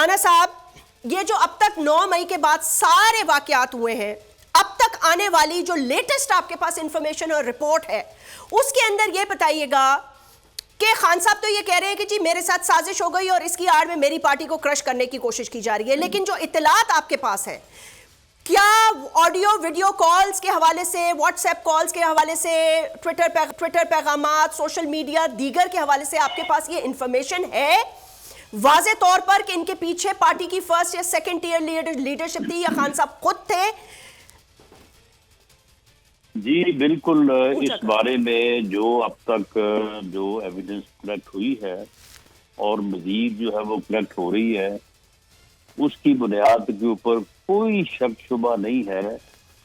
رانا صاحب، یہ جو اب تک 9 مئی کے بعد سارے واقعات ہوئے ہیں، اب تک آنے والی جو لیٹسٹ آپ کے پاس انفارمیشن اور رپورٹ ہے اس کے اندر یہ بتائیے گا کہ خان صاحب تو یہ کہہ رہے ہیں کہ جی میرے ساتھ سازش ہو گئی اور اس کی آڑ میں میری پارٹی کو کرش کرنے کی کوشش کی جا رہی ہے، لیکن جو اطلاعات آپ کے پاس ہے، کیا آڈیو ویڈیو کالز کے حوالے سے، واٹس ایپ کالز کے حوالے سے، ٹویٹر پیغامات، سوشل میڈیا دیگر کے حوالے سے آپ کے پاس یہ انفارمیشن ہے واضح طور پر کہ ان کے پیچھے پارٹی کی فرسٹ یا سیکنڈ ٹیئر لیڈرشپ تھی یا خان صاحب خود تھے؟ جی بالکل، اس بارے میں جو اب تک جو ایویڈنس کلیکٹ ہوئی ہے اور مزید جو ہے وہ کلیکٹ ہو رہی ہے، اس کی بنیاد کے اوپر کوئی شک شبہ نہیں ہے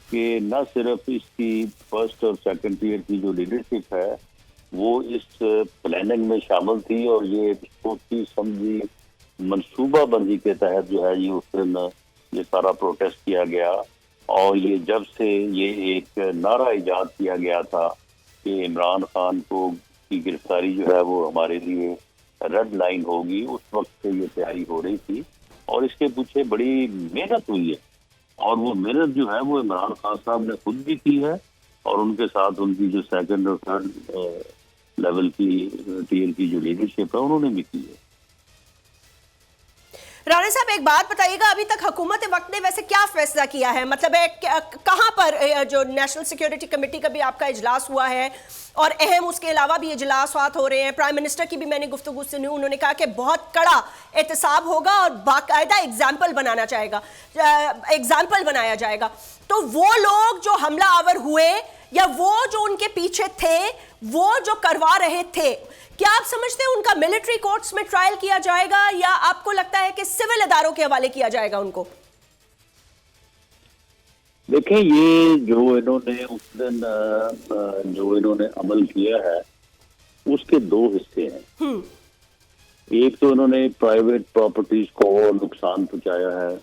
کہ نہ صرف اس کی فرسٹ اور سیکنڈ ٹیئر کی جو لیڈرشپ ہے وہ اس پلاننگ میں شامل تھی، اور یہ سوچی سمجھی منصوبہ بندی کے تحت جو ہے یہ اس دن یہ سارا پروٹیسٹ کیا گیا، اور یہ جب سے یہ ایک نعرہ ایجاد کیا گیا تھا کہ عمران خان کو کی گرفتاری جو ہے وہ ہمارے لیے ریڈ لائن ہوگی، اس وقت سے یہ تیاری ہو رہی تھی، اور اس کے پیچھے بڑی محنت ہوئی ہے، اور وہ محنت جو ہے وہ عمران خان صاحب نے خود بھی کی ہے، اور ان کے ساتھ ان کی جو سیکنڈ اور تھرڈ لیول کی ٹیئر کی جو لیڈرشپ ہے انہوں نے بھی کی ہے۔ رانا صاحب ایک بات بتائیے گا، ابھی تک حکومت وقت نے ویسے کیا فیصلہ کیا ہے؟ مطلب کہاں پر جو نیشنل سیکیورٹی کمیٹی کا بھی آپ کا اجلاس ہوا ہے اور اہم اس کے علاوہ بھی اجلاسات ہو رہے ہیں، پرائم منسٹر کی بھی میں نے گفتگو سنی، انہوں نے کہا کہ بہت کڑا احتساب ہوگا اور باقاعدہ ایگزامپل بنایا جائے گا، تو وہ لوگ جو حملہ آور ہوئے یا وہ جو ان کے پیچھے تھے، وہ جو کروا رہے تھے، کیا آپ سمجھتے ہیں ان کا ملٹری کورٹس میں ٹرائل کیا جائے گا یا آپ کو لگتا ہے کہ سول اداروں کے حوالے کیا جائے گا ان کو؟ دیکھیں، یہ جو انہوں نے اس دن جو انہوں نے عمل کیا ہے اس کے 2 حصے ہیں۔ ایک تو انہوں نے پرائیویٹ پراپرٹیز کو نقصان پہنچایا ہے،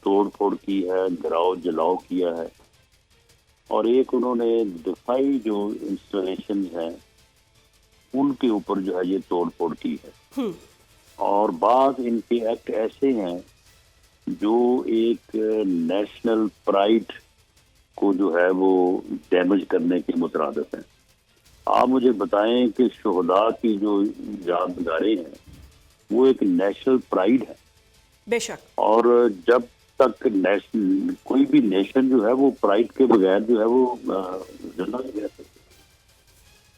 توڑ پھوڑ کی ہے، گراؤ جلاؤ کیا ہے، اور ایک انہوں نے دفاعی جو انسٹالیشن ہیں ان کے اوپر جو ہے یہ توڑ پھوڑ کی ہے، اور بعض ان کے ایکٹ ایسے ہیں جو ایک نیشنل پرائڈ کو جو ہے وہ ڈیمیج کرنے کے مترادف ہیں۔ آپ مجھے بتائیں کہ شہداء کی جو یادگاریں ہیں وہ ایک نیشنل پرائڈ ہے، بے شک، اور جب تک کوئی بھی نیشن جو ہے وہ پرائڈ کے بغیر جو ہے وہ زندہ نہیں رہ سکتی۔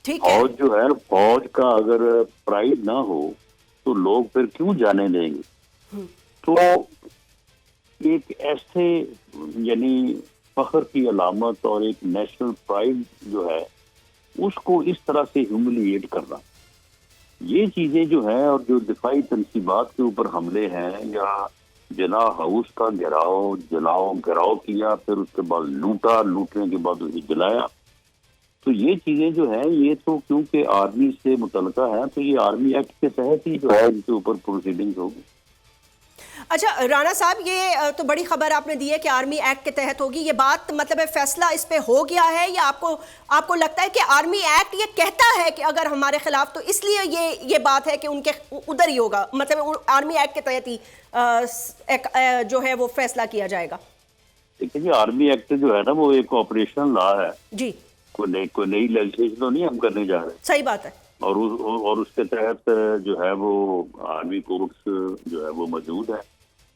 فوج جو ہے، فوج کا اگر پرائڈ نہ ہو تو لوگ پھر کیوں جانے دیں گے؟ تو ایک ایسے یعنی فخر کی علامت اور ایک نیشنل پرائڈ جو ہے اس کو اس طرح سے ہیوملیٹ کرنا، یہ چیزیں جو ہیں، اور جو دفاعی تنصیبات کے اوپر حملے ہیں یا جناح ہاؤس کا گراؤ کیا، پھر اس کے بعد لوٹنے کے بعد اسے جلایا، تو یہ چیزیں جو ہیں یہ تو کیونکہ آرمی سے متعلقہ ہے تو یہ آرمی ایکٹ کے تحت ہی جو ہے ان کے اوپر پروسیڈنگز ہوگی۔ اچھا رانا صاحب، یہ تو بڑی خبر آپ نے دی ہے کہ آرمی ایکٹ کے تحت ہوگی، یہ بات مطلب فیصلہ اس پہ ہو گیا ہے یا آپ کو لگتا ہے کہ آرمی ایکٹ یہ کہتا ہے کہ اگر ہمارے خلاف تو اس لیے یہ بات ہے کہ ان کے ادھر ہی ہوگا، مطلب آرمی ایکٹ کے تحت ہی جو ہے وہ فیصلہ کیا جائے گا؟ دیکھیں جی، آرمی ایکٹ جو ہے نا وہ ایک آپریشنل لا ہے، جی، کوئی نئی لیجسلیشن تو نہیں ہم کرنے جا رہے۔ صحیح بات ہے، اور اس کے تحت جو ہے وہ آرمی کورٹس جو ہے وہ موجود ہے،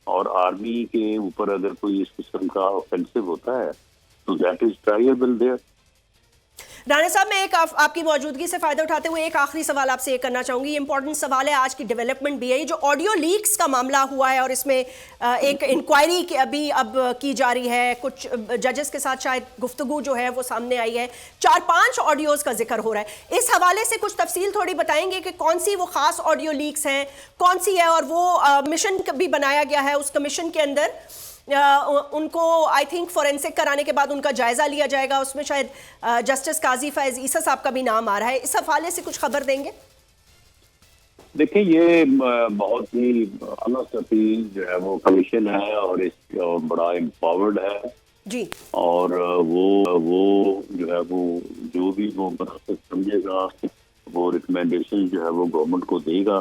اور آرمی کے اوپر اگر کوئی اس قسم کا آفینسو ہوتا ہے تو that is tribal there. Rana صاحب، میں ایک آپ کی موجودگی سے فائدہ اٹھاتے ہوئے ایک آخری سوال آپ سے یہ کرنا چاہوں گی، یہ امپورٹنٹ سوال ہے، آج کی ڈیولپمنٹ بھی ہے، جو آڈیو لیکس کا معاملہ ہوا ہے اور اس میں ایک انکوائری ابھی اب کی جا رہی ہے، کچھ ججز کے ساتھ شاید گفتگو جو ہے وہ سامنے آئی ہے، 4-5 آڈیوز کا ذکر ہو رہا ہے، اس حوالے سے کچھ تفصیل تھوڑی بتائیں گے کہ کون سی وہ خاص آڈیو لیکس ہیں، کون سی ہے، اور وہ مشن بھی بنایا گیا ہے، اس کمیشن کے اندر ان کو آئی تھنک فورینسک کرانے کے بعد ان کا جائزہ لیا جائے گا، اس میں شاید جسٹس قاضی فیض عیسیٰ صاحب کا بھی نام آ رہا ہے، اس حوالے سے کچھ خبر دیں گے؟ دیکھیں، یہ بہت ہی اعلیٰ سطحی جو ہے وہ کمیشن ہے اور اس بڑا امپاورڈ ہے جی، اور وہ جو ہے وہ جو بھی وہ مناسب سمجھے گا وہ ریکمینڈیشن جو ہے وہ گورنمنٹ کو دے گا،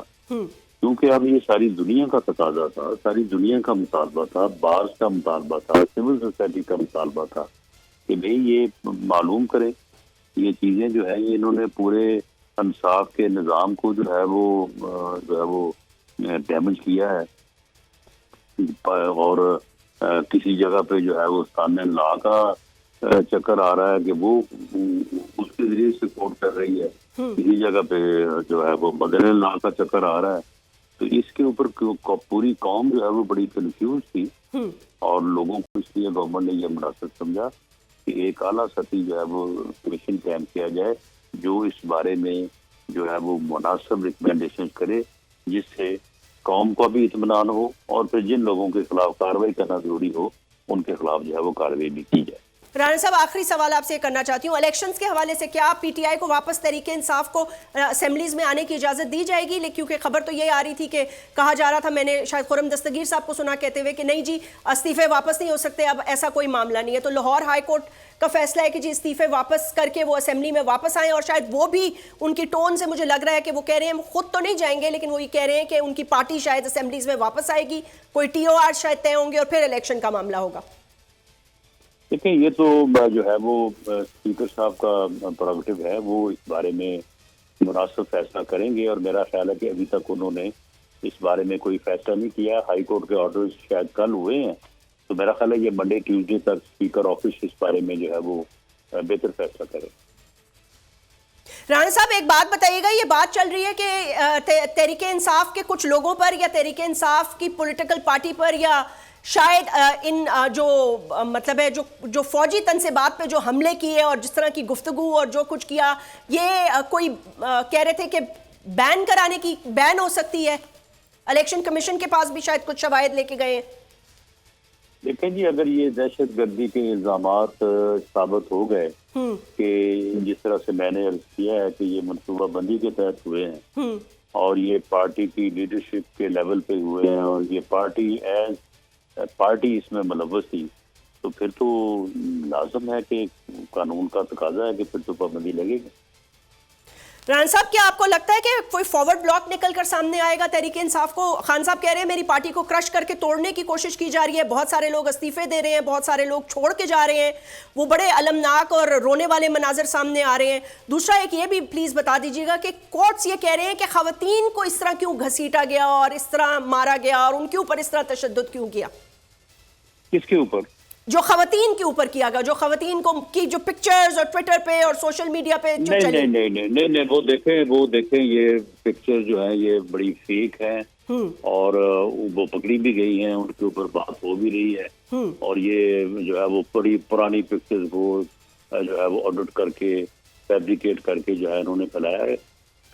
کیونکہ اب یہ ساری دنیا کا تقاضا تھا، ساری دنیا کا مطالبہ تھا، بارز کا مطالبہ تھا، سول سوسائٹی کا مطالبہ تھا کہ بھئی یہ معلوم کرے یہ چیزیں جو ہیں یہ انہوں نے پورے انصاف کے نظام کو جو ہے وہ ڈیمیج کیا ہے، اور کسی جگہ پہ جو ہے وہ سامنے لا کا چکر آ رہا ہے کہ وہ اس کے ذریعے سپورٹ کر رہی ہے، کسی جگہ پہ جو ہے وہ بدل لا کا چکر آ رہا ہے. تو اس کے اوپر پوری قوم جو ہے وہ بڑی کنفیوز تھی، اور لوگوں کو اس لیے گورنمنٹ نے یہ مناسب سمجھا کہ ایک اعلیٰ سطحی جو ہے وہ کمیشن قائم کیا جائے جو اس بارے میں جو ہے وہ مناسب ریکمینڈیشن کرے، جس سے قوم کو بھی اطمینان ہو، اور پھر جن لوگوں کے خلاف کارروائی کرنا ضروری ہو ان کے خلاف جو ہے وہ کارروائی بھی کی جائے. رانا صاحب آخری سوال آپ سے کرنا چاہتی ہوں، الیکشنز کے حوالے سے کیا پی ٹی آئی کو واپس تحریک انصاف کو اسمبلیز میں آنے کی اجازت دی جائے گی؟ کیونکہ خبر تو یہ آ رہی تھی کہ کہا جا رہا تھا، میں نے شاید خرم دستگیر صاحب کو سنا کہتے ہوئے کہ نہیں جی استعفے واپس نہیں ہو سکتے، اب ایسا کوئی معاملہ نہیں ہے. تو لاہور ہائی کورٹ کا فیصلہ ہے کہ جی استعفے واپس کر کے وہ اسمبلی میں واپس آئیں، اور شاید وہ بھی ان کی ٹون سے مجھے لگ رہا ہے کہ وہ کہہ رہے ہیں ہم خود تو نہیں جائیں گے، لیکن وہ یہ کہہ رہے ہیں کہ ان کی پارٹی شاید اسمبلیز میں واپس آئے گی، کوئی ٹی او آر شاید طے ہوں گے اور پھر الیکشن کا معاملہ ہوگا. دیکھیں یہ تو جو ہے وہ اسپیکر صاحب کا پروگیٹو ہے، وہ اس بارے میں مناسب فیصلہ کریں گے، اور میرا خیال ہے کہ ابھی تک انہوں نے اس بارے میں کوئی فیصلہ نہیں کیا. ہائی کورٹ کے آرڈر شاید کل ہوئے ہیں، تو میرا خیال ہے یہ منڈے ٹیوزڈے تک اسپیکر آفس اس بارے میں جو ہے وہ بہتر فیصلہ کرے. رانا صاحب ایک بات بتائیے گا، یہ بات چل رہی ہے کہ تحریک انصاف کے کچھ لوگوں پر یا تحریک انصاف کی پولیٹیکل پارٹی پر یا شاید ان جو مطلب ہے جو فوجی تنصیبات پہ جو حملے کیے اور جس طرح کی گفتگو اور جو کچھ کیا، یہ کوئی کہہ رہے تھے کہ بین کرانے کی بین ہو سکتی ہے. الیکشن کمیشن کے پاس بھی شاید کچھ شواہد لے کے گئے ہیں. دیکھیں جی اگر یہ دہشت گردی کے الزامات ثابت ہو گئے کہ جس طرح سے میں نے عرض کیا ہے کہ یہ منصوبہ بندی کے تحت ہوئے ہیں اور یہ پارٹی کی لیڈرشپ کے لیول پہ ہوئے ہیں اور یہ پارٹی اس میں ملوث تھی، تو پھر تو لازم ہے کہ قانون کا تقاضا ہے کہ پھر تو پابندی لگے گی. رانا صاحب کیا آپ کو لگتا ہے کہ کوئی فارورڈ بلاک نکل کر سامنے آئے گا تحریک انصاف کو؟ خان صاحب کہہ رہے ہیں میری پارٹی کو کرش کر کے توڑنے کی کوشش کی جا رہی ہے، بہت سارے لوگ استعفے دے رہے ہیں، بہت سارے لوگ چھوڑ کے جا رہے ہیں، وہ بڑے المناک اور رونے والے مناظر سامنے آ رہے ہیں. دوسرا ایک یہ بھی پلیز بتا دیجیے گا کہ کورٹس یہ کہہ رہے ہیں کہ خواتین کو اس طرح کیوں گھسیٹا گیا اور اس طرح مارا گیا اور ان کے اوپر اس طرح تشدد کیوں کیا؟ کس کے اوپر؟ جو خواتین کے اوپر کیا گیا، جو خواتین کو کی جو پکچرز اور ٹویٹر پہ اور سوشل میڈیا پہ جو چلی. نہیں وہ دیکھیں یہ پکچر جو ہیں یہ بڑی فیک ہیں اور وہ پکڑی بھی گئی ہیں، ان کے اوپر بات ہو بھی رہی ہے، اور یہ جو ہے وہ بڑی پرانی پکچرز کو جو ہے وہ آڈٹ کر کے فیبریکیٹ کر کے جو ہے انہوں نے پھیلایا ہے.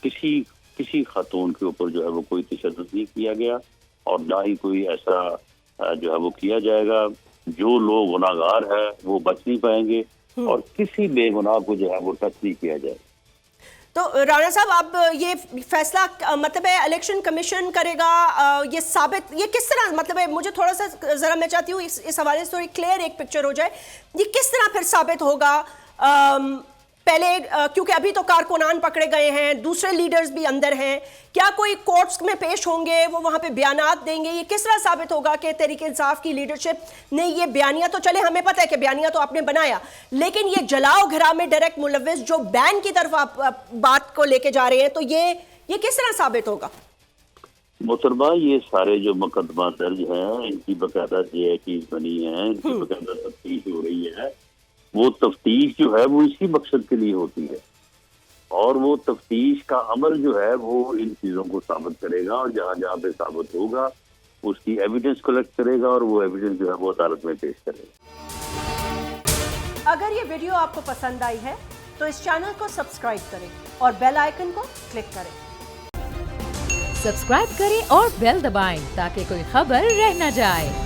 کسی خاتون کے اوپر جو ہے وہ کوئی تشدد نہیں کیا گیا اور نہ ہی کوئی ایسا جو ہے وہ کیا جائے گا. جو لوگ گناہگار ہیں وہ بچ نہیں پائیں گے اور کسی بے گناہ کو جو ہے وہ ٹچ نہیں کیا جائے. تو رانا صاحب اب یہ فیصلہ مطلب ہے الیکشن کمیشن کرے گا، یہ ثابت یہ کس طرح مطلب ہے مجھے تھوڑا سا ذرا میں چاہتی ہوں اس حوالے سے تھوڑی کلیئر ایک پکچر ہو جائے، یہ کس طرح پھر ثابت ہوگا؟ پہلے کیونکہ ابھی تو کارکنان پکڑے گئے ہیں، دوسرے لیڈرز بھی اندر ہیں، کیا کوئی کورٹس میں پیش ہوں گے، وہ وہاں پہ بیانات دیں گے؟ یہ کس طرح ثابت ہوگا کہ تحریک انصاف کی لیڈرشپ نے یہ بیانیہ تو چلے ہمیں پتہ ہے کہ بیانیہ تو آپ نے بنایا، لیکن یہ جلاؤ گھرا میں ڈائریکٹ ملوث جو بین کی طرف آپ بات کو لے کے جا رہے ہیں، تو یہ کس طرح ثابت ہوگا؟ محترمہ یہ سارے جو مقدمہ درج ہیں ان کی باقاعدہ جے آئی ٹیز بنی ہیں، ان کی باقاعدہ تفتیش ہو رہی ہے. وہ تفتیش جو ہے وہ اسی مقصد کے لیے ہوتی ہے اور وہ تفتیش کا عمل جو ہے وہ ان چیزوں کو ثابت کرے گا اور جہاں جہاں پہ ثابت ہوگا اس کی ایویڈنس کلیکٹ کرے گا اور وہ ایویڈنس جو ہے وہ عدالت میں پیش کرے گا. اگر یہ ویڈیو آپ کو پسند آئی ہے تو اس چینل کو سبسکرائب کریں اور بیل آئیکن کو کلک کریں. سبسکرائب کریں اور بیل دبائیں تاکہ کوئی خبر رہ نہ جائے.